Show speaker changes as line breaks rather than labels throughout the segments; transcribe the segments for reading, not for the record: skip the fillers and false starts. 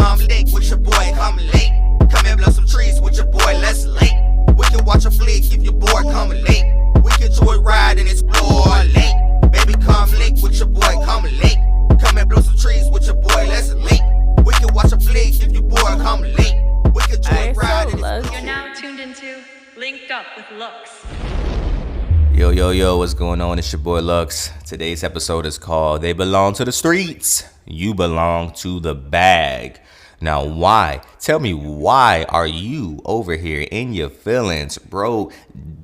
come lick with your boy, come late. Come and blow some trees with your boy, let's late. We can watch a flick if your boy come late. We can joyride and explore late. Baby, come lick with your boy, come late. Come and blow some trees with your boy, let's late. We can watch a flick if your boy come late. We can joyride and explore.
You're now tuned into Linked Up with Lux.
Yo, what's going on? It's your boy Lux. Today's episode is called They Belong to the Streets. You belong to the bag. Now, why? Tell me, why are you over here in your feelings, bro?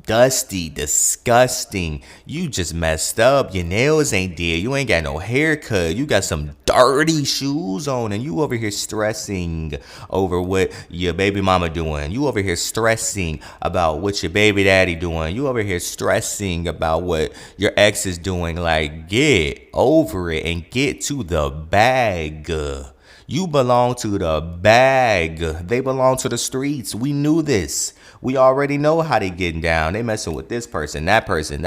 Dusty, disgusting. You just messed up. Your nails ain't there. You ain't got no haircut. You got some dirty shoes on, and you over here stressing over what your baby mama doing. You over here stressing about what your baby daddy doing. You over here stressing about what your ex is doing. Like, get over it and get to the bag. You belong to the bag. They belong to the streets. We knew this. We already know how they getting down. They messing with this person, that person,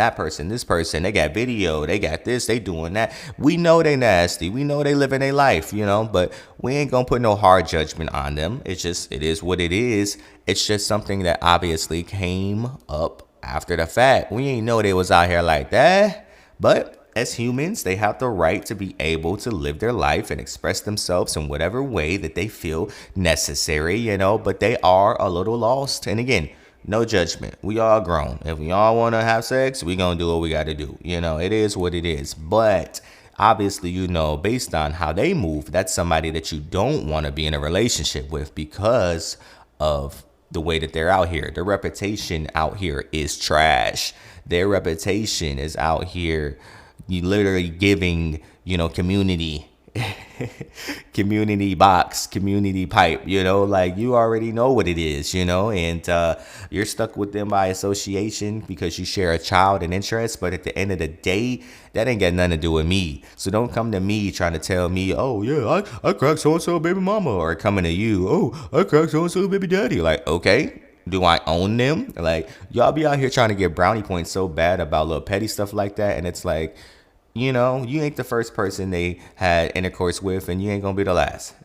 this person. They got video. They got this. They doing that. We know they nasty. We know they living their life, but we ain't gonna put no hard judgment on them. It is what it is. It's just something that obviously came up after the fact. We ain't know they was out here like that, but as humans, they have the right to be able to live their life and express themselves in whatever way that they feel necessary, but they are a little lost. And again, no judgment. We all grown. If we all want to have sex, we going to do what we got to do. It is what it is. But obviously, based on how they move, that's somebody that you don't want to be in a relationship with because of the way that they're out here. Their reputation out here is trash. Their reputation is out here. You literally giving, community box, community pipe, like you already know what it is, and you're stuck with them by association because you share a child and interest. But at the end of the day, that ain't got nothing to do with me. So don't come to me trying to tell me, oh, yeah, I cracked so-and-so baby mama, or coming to you, oh, I cracked so-and-so baby daddy. Like, okay. Do I own them? Like, y'all be out here trying to get brownie points so bad about little petty stuff like that. And it's like, you ain't the first person they had intercourse with, and you ain't gonna be the last,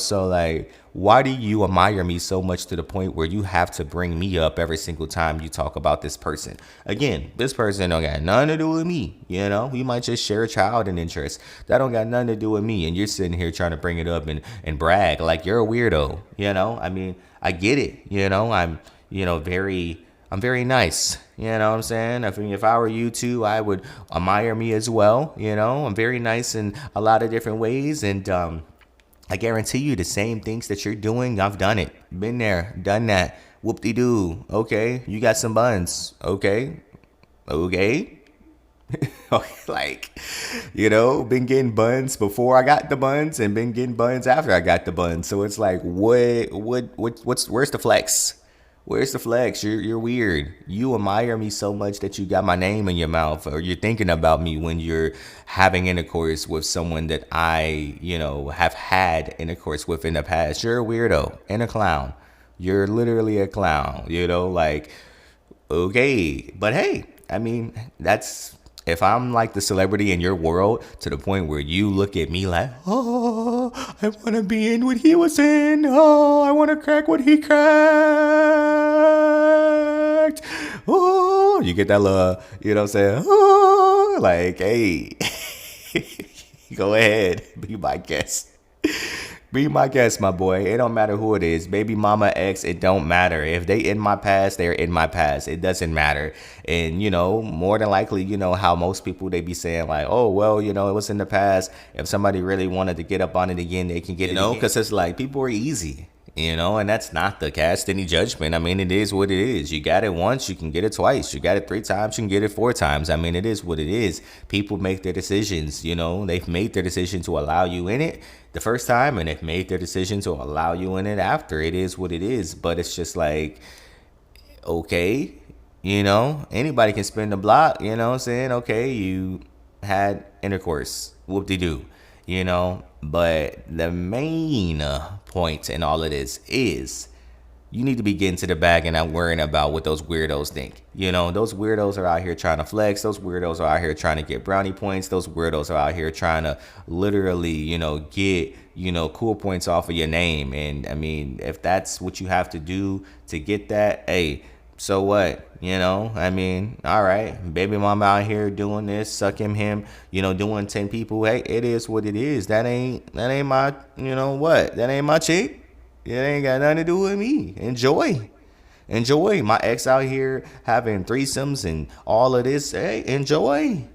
So like, why do you admire me so much to the point where you have to bring me up every single time you talk about this person? Again, this person don't got nothing to do with me, We might just share a child and interest. That don't got nothing to do with me. And you're sitting here trying to bring it up and brag like you're a weirdo, I mean, I get it, I'm very nice. You know what I'm saying? I mean, if I were you too, I would admire me as well. I'm very nice in a lot of different ways. And I guarantee you the same things that you're doing, I've done it. Been there, done that. Whoop-de-doo. Okay. You got some buns. Okay. Like, been getting buns before I got the buns and been getting buns after I got the buns. So it's like, where's the flex? Where's the flex? You're weird. You admire me so much that you got my name in your mouth, or you're thinking about me when you're having intercourse with someone that I, have had intercourse with in the past. You're a weirdo and a clown. You're literally a clown, like, okay. But hey, I mean, if I'm like the celebrity in your world to the point where you look at me like, oh, I want to be in what he was in. Oh, I want to crack what he cracked. Oh, you get that little, what I'm saying? Oh, like, hey, go ahead. Be my guest. Be my guest, my boy. It don't matter who it is. Baby mama, ex, it don't matter. If they in my past, they're in my past. It doesn't matter. And, more than likely, how most people, they be saying like, oh, well, it was in the past. If somebody really wanted to get up on it again, they can get it again. Because it's like, people are easy. And that's not to cast any judgment. I mean, it is what it is. You got it once, you can get it twice. You got it 3 times, you can get it 4 times. I mean, it is what it is. People make their decisions, they've made their decision to allow you in it the first time, and they've made their decision to allow you in it after. It is what it is. But it's just like, okay, anybody can spin the block, what I'm saying? Okay, you had intercourse, whoop-de-doo, but the main point in all of this is You need to be getting to the bag and not worrying about what those weirdos think. Those weirdos are out here trying to flex. Those weirdos are out here trying to get brownie points. Those weirdos are out here trying to literally, get, cool points off of your name. And I mean, if that's what you have to do to get that, hey, so what? I mean, all right, baby mama out here doing this, sucking him, doing 10 people. Hey, it is what it is. That ain't my, what? That ain't my chick. It ain't got nothing to do with me. Enjoy. My ex out here having threesomes and all of this. Hey, enjoy,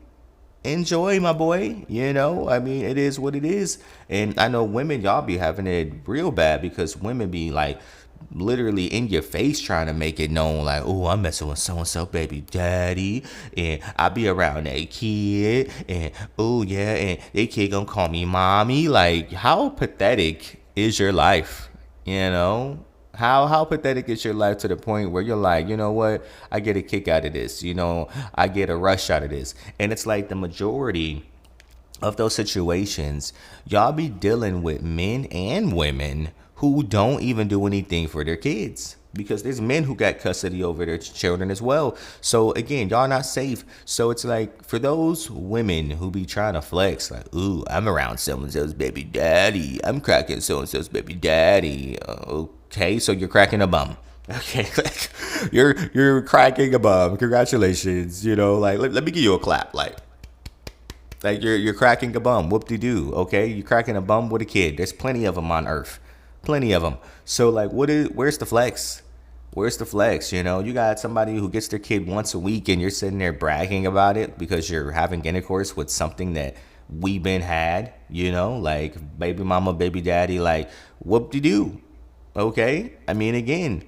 my boy. I mean, it is what it is. And I know women, y'all be having it real bad because women be like literally in your face trying to make it known like, oh, I'm messing with so-and-so baby daddy, and I be around that kid, and oh yeah, and that kid gonna call me mommy. Like, how pathetic is your life? How pathetic is your life to the point where you're like, you know what, I get a kick out of this, I get a rush out of this. And it's like the majority of those situations, y'all be dealing with men and women who don't even do anything for their kids, because there's men who got custody over their children as well. So again, y'all not safe. So it's like, for those women who be trying to flex, like, ooh, I'm around so-and-so's baby daddy, I'm cracking so-and-so's baby daddy. Okay, so you're cracking a bum. Okay, you're cracking a bum. Congratulations. Like, let me give you a clap. Like you're cracking a bum. Whoop-de-doo. Okay, you're cracking a bum with a kid. There's plenty of them on Earth. Plenty of them. So like, where's the flex? Where's the flex? You got somebody who gets their kid once a week and you're sitting there bragging about it because you're having intercourse with something that we been had, like baby mama, baby daddy, like whoop-de-doo. Okay. I mean, again,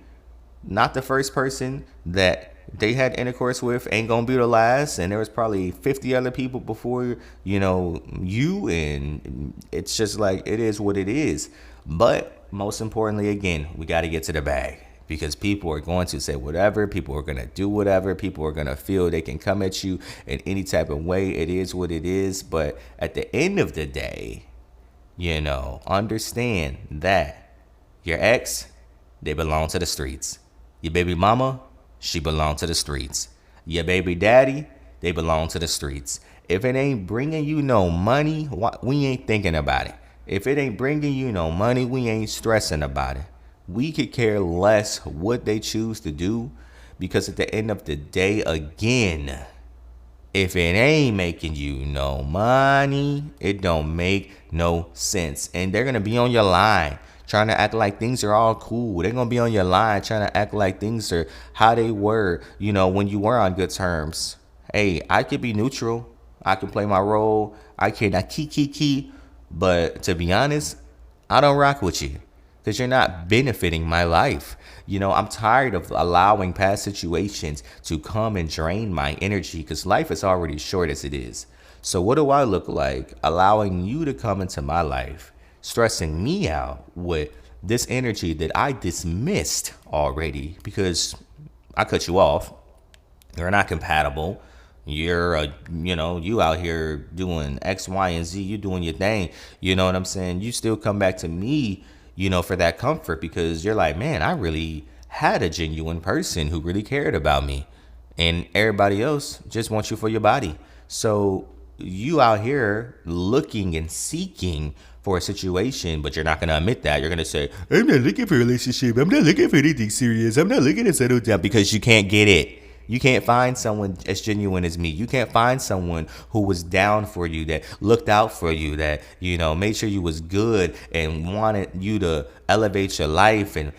not the first person that they had intercourse with ain't gonna be the last, and there was probably 50 other people before, you, and it's just like, it is what it is. But most importantly, again, we got to get to the bag, because people are going to say whatever, people are going to do whatever, people are going to feel they can come at you in any type of way. It is what it is. But at the end of the day, understand that your ex, they belong to the streets. Your baby mama, she belong to the streets. Your baby daddy, they belong to the streets. If it ain't bringing you no money, we ain't thinking about it. If it ain't bringing you no money, we ain't stressing about it. We could care less what they choose to do, because at the end of the day, again, if it ain't making you no money, it don't make no sense. And they're going to be on your line trying to act like things are all cool. They're going to be on your line trying to act like things are how they were, when you were on good terms. Hey, I could be neutral. I can play my role. I can key. But to be honest, I don't rock with you, because you're not benefiting my life. I'm tired of allowing past situations to come and drain my energy, because life is already short as it is. So what do I look like allowing you to come into my life, stressing me out with this energy that I dismissed already because I cut you off? You're not compatible. You're you out here doing X, Y, and Z. You doing your thing. You know what I'm saying? You still come back to me, for that comfort, because you're like, man, I really had a genuine person who really cared about me, and everybody else just wants you for your body. So you out here looking and seeking for a situation, but you're not going to admit that. You're going to say, I'm not looking for a relationship. I'm not looking for anything serious. I'm not looking to settle down, because you can't get it. You can't find someone as genuine as me. You can't find someone who was down for you, that looked out for you, that, made sure you was good and wanted you to elevate your life and,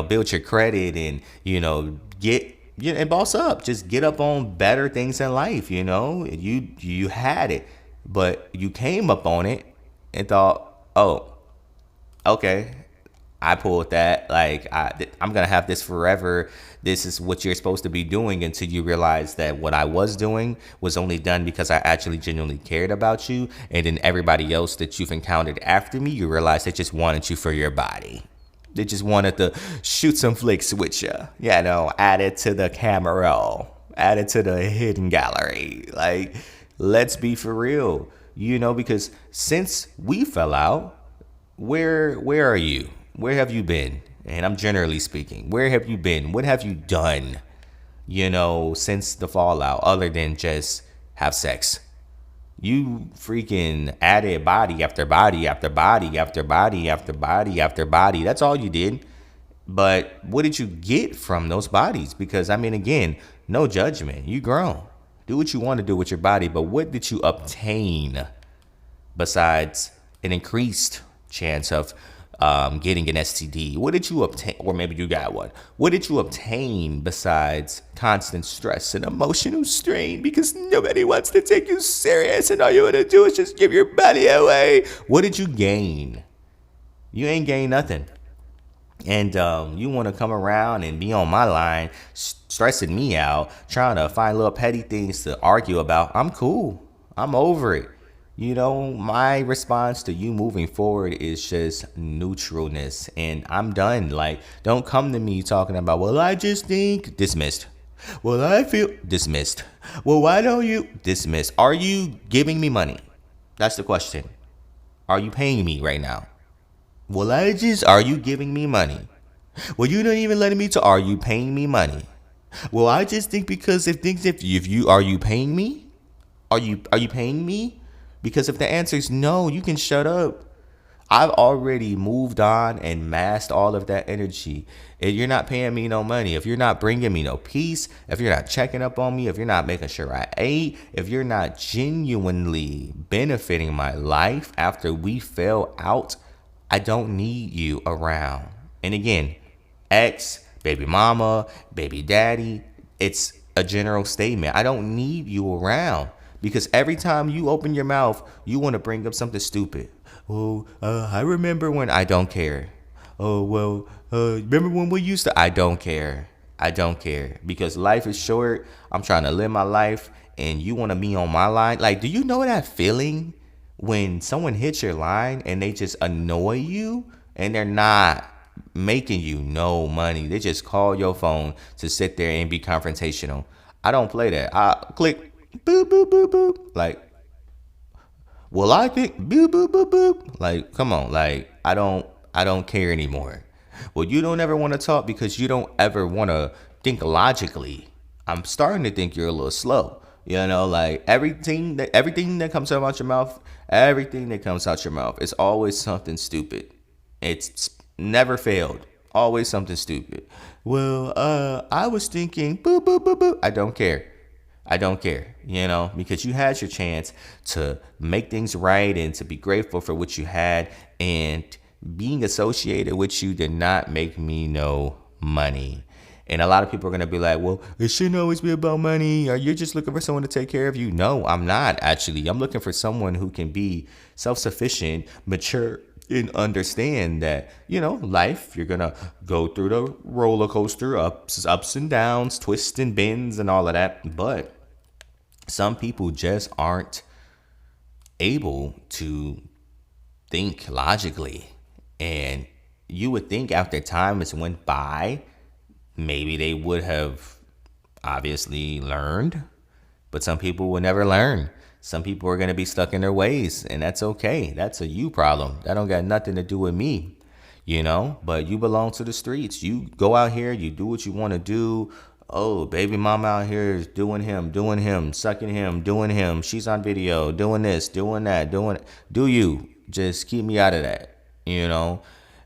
build your credit and, get and boss up. Just get up on better things in life. You had it, but you came up on it and thought, oh, okay, I pulled that. Like, I'm going to have this forever. This is what you're supposed to be doing, until you realize that what I was doing was only done because I actually genuinely cared about you. And then everybody else that you've encountered after me, you realize they just wanted you for your body. They just wanted to shoot some flicks with you, add it to the camera roll, add it to the hidden gallery. Like, let's be for real, because since we fell out, where are you? Where have you been? and I'm generally speaking, where have you been? What have you done, since the fallout, other than just have sex? You freaking added body after body after body after body after body after body. That's all you did. But what did you get from those bodies? Because, I mean, again, no judgment. You grown. Do what you want to do with your body. But what did you obtain besides an increased chance of getting an STD? What did you obtain? Or maybe you got one. What did you obtain besides constant stress and emotional strain? Because nobody wants to take you serious and all you want to do is just give your body away. What did you gain? You ain't gained nothing. And you want to come around and be on my line, stressing me out, trying to find little petty things to argue about. I'm cool. I'm over it. My response to you moving forward is just neutralness. And I'm done. Like, don't come to me talking about, well, I just think, dismissed. Well, I feel dismissed. Well, why don't you? Dismissed. Are you giving me money? That's the question. Are you paying me right now? Well, are you giving me money? Well, you don't even letting me to, are you paying me money? Well, I just think because if you, are you paying me? Are you paying me? Because if the answer is no, you can shut up. I've already moved on and masked all of that energy. If you're not paying me no money, if you're not bringing me no peace, if you're not checking up on me, if you're not making sure I ate, if you're not genuinely benefiting my life after we fell out, I don't need you around. And again, ex, baby mama, baby daddy, it's a general statement. I don't need you around because every time you open your mouth, you want to bring up something stupid. Oh, I remember when I don't care. Oh, well, remember when we used to? I don't care. I don't care because life is short. I'm trying to live my life and you want to be on my line. Like, do you know that feeling? When someone hits your line and they just annoy you and they're not making you no money. They just call your phone to sit there and be confrontational. I don't play that. I click boop, boop, boop, boop. Like, well, I think boop, boop, boop, boop. Like, come on. Like, I don't care anymore. Well, you don't ever want to talk because you don't ever want to think logically. I'm starting to think you're a little slow. Like everything that comes out your mouth, it's always something stupid. It's never failed. Always something stupid. Well, I was thinking, boop, boop, boop, boop. I don't care. Because you had your chance to make things right and to be grateful for what you had. And being associated with you did not make me no money. And a lot of people are going to be like, well, it shouldn't always be about money. Or you're just looking for someone to take care of you. No, I'm not actually. I'm looking for someone who can be self-sufficient, mature, and understand that, life, you're going to go through the roller coaster, ups and downs, twists and bends and all of that. But some people just aren't able to think logically. And you would think after time has went by, maybe they would have obviously learned, but some people will never learn. Some people are going to be stuck in their ways, and that's okay. That's a you problem. That don't got nothing to do with me, but you belong to the streets. You go out here, you do what you want to do. Oh, baby mama out here is doing him, sucking him, doing him. She's on video, doing this, doing that, do you. Just keep me out of that,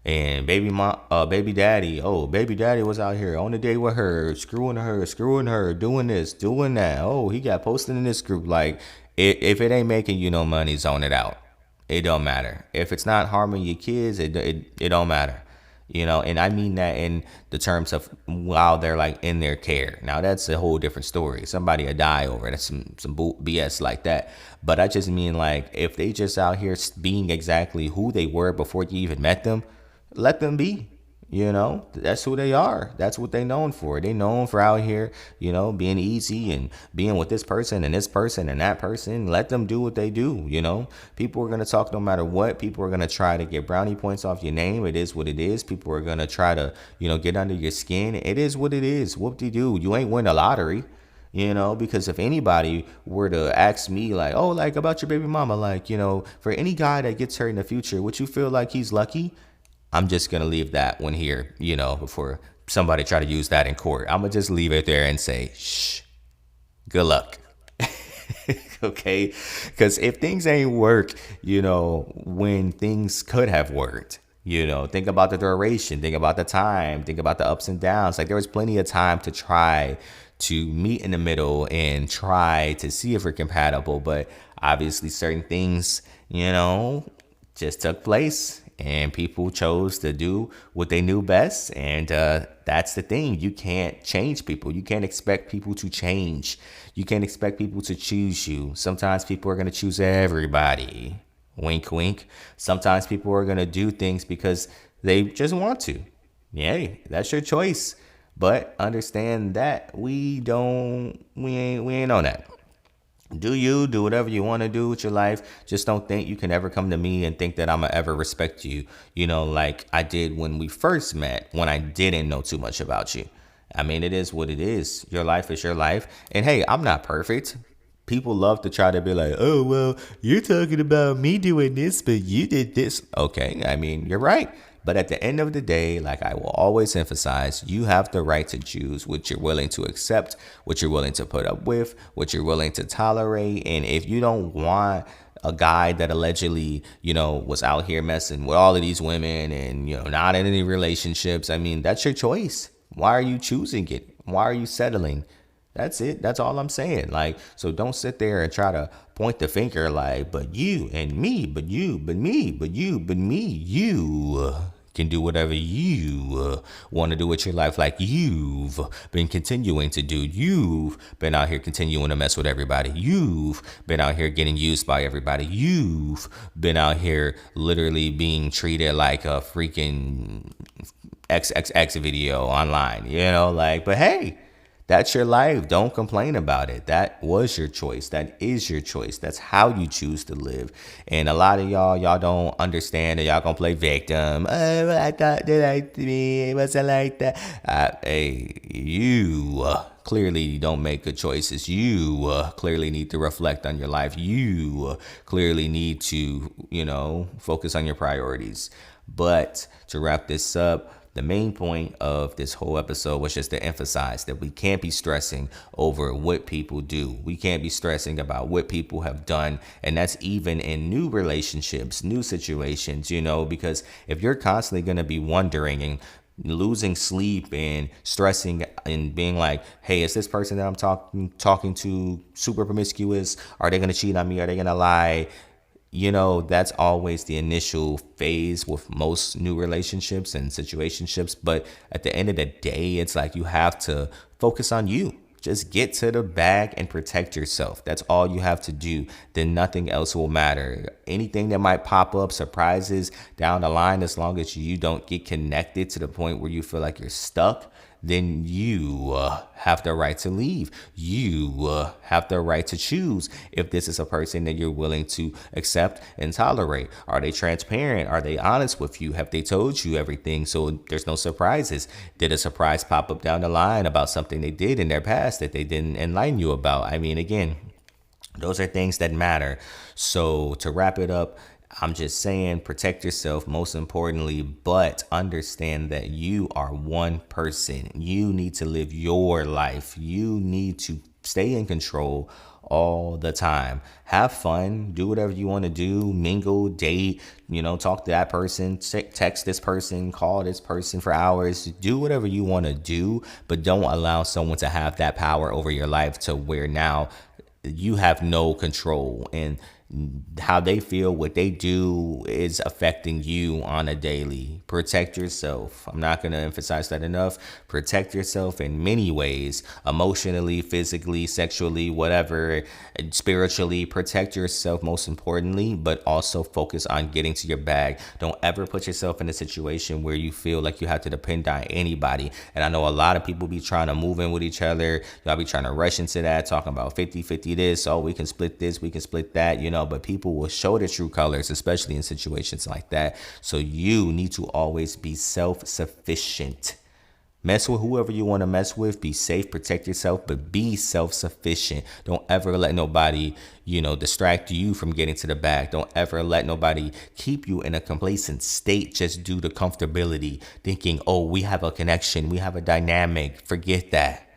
And baby daddy was out here on the day with her, screwing her, doing this, doing that. Oh, he got posted in this group. Like, if it ain't making you no money, zone it out. It don't matter. If it's not harming your kids, it don't matter. And I mean that in the terms of while they're like in their care. Now that's a whole different story. Somebody will die over it. That's some BS like that. But I just mean like if they just out here being exactly who they were before you even met them, let them be. That's who they are. That's what they known for. They known for out here, being easy and being with this person and that person. Let them do what they do. People are going to talk no matter what. People are going to try to get brownie points off your name. It is what it is. People are going to try to, get under your skin. It is what it is. Whoop-de-doo. You ain't win the lottery. Because if anybody were to ask me like, oh, like about your baby mama, like, for any guy that gets hurt in the future, would you feel like he's lucky? I'm just going to leave that one here, before somebody try to use that in court. I'm going to just leave it there and say, shh, good luck. Okay? Because if things ain't work, when things could have worked, think about the duration, think about the time, think about the ups and downs. Like there was plenty of time to try to meet in the middle and try to see if we're compatible. But obviously certain things, just took place and people chose to do what they knew best. And that's the thing. You can't change people. You can't expect people to change. You can't expect people to choose you. Sometimes people are going to choose everybody. Wink, wink. Sometimes people are going to do things because they just want to. Yay, that's your choice. But understand that we ain't on that. Do whatever you want to do with your life. Just don't think you can ever come to me and think that I'm going to ever respect you, like I did when we first met, when I didn't know too much about you. I mean, it is what it is. Your life is your life. And hey, I'm not perfect. People love to try to be like, oh, well, you're talking about me doing this, but you did this. Okay, I mean, you're right. But at the end of the day, like I will always emphasize, you have the right to choose what you're willing to accept, what you're willing to put up with, what you're willing to tolerate. And if you don't want a guy that allegedly, was out here messing with all of these women and, not in any relationships, I mean, that's your choice. Why are you choosing it? Why are you settling? That's it. That's all I'm saying. Like, so don't sit there and try to point the finger like, but you and me, but you, but me, but you, but me, you can do whatever you want to do with your life like you've been continuing to do. You've been out here continuing to mess with everybody. You've been out here getting used by everybody. You've been out here literally being treated like a freaking XXX video online, but hey, that's your life. Don't complain about it. That was your choice. That is your choice. That's how you choose to live. And a lot of y'all don't understand that y'all gonna play victim. Oh, I thought they liked me. It wasn't like that. Hey, you clearly don't make good choices. You clearly need to reflect on your life. You clearly need to, focus on your priorities. But to wrap this up, the main point of this whole episode was just to emphasize that we can't be stressing over what people do. We can't be stressing about what people have done. And that's even in new relationships, new situations, because if you're constantly going to be wondering and losing sleep and stressing and being like, hey, is this person that I'm talking to super promiscuous? Are they going to cheat on me? Are they going to lie? That's always the initial phase with most new relationships and situationships. But at the end of the day, it's like you have to focus on you. Just get to the bag and protect yourself. That's all you have to do. Then nothing else will matter. Anything that might pop up, surprises down the line, as long as you don't get connected to the point where you feel like you're stuck, then you have the right to leave. You have the right to choose if this is a person that you're willing to accept and tolerate. Are they transparent? Are they honest with you? Have they told you everything so there's no surprises? Did a surprise pop up down the line about something they did in their past that they didn't enlighten you about? I mean, again, those are things that matter. So to wrap it up, I'm just saying, protect yourself most importantly, but understand that you are one person. You need to live your life. You need to stay in control all the time. Have fun. Do whatever you want to do. Mingle, date, talk to that person, text this person, call this person for hours. Do whatever you want to do, but don't allow someone to have that power over your life to where now you have no control, and how they feel, what they do is affecting you on a daily. Protect yourself. I'm not going to emphasize that enough. Protect yourself in many ways, emotionally, physically, sexually, whatever, spiritually. Protect yourself most importantly, but also focus on getting to your bag. Don't ever put yourself in a situation where you feel like you have to depend on anybody. And I know a lot of people be trying to move in with each other. Y'all be trying to rush into that, talking about 50-50 this. Oh, we can split this, we can split that, but people will show their true colors, especially in situations like that. So you need to always be self-sufficient. Mess with whoever you want to mess with. Be safe, protect yourself, but be self-sufficient. Don't ever let nobody, distract you from getting to the bag. Don't ever let nobody keep you in a complacent state just due to comfortability, thinking, oh, we have a connection, we have a dynamic. Forget that.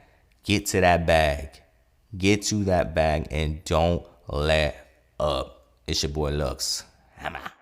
Get to that bag. Get to that bag and don't let up. It's your boy Lux. I'm out.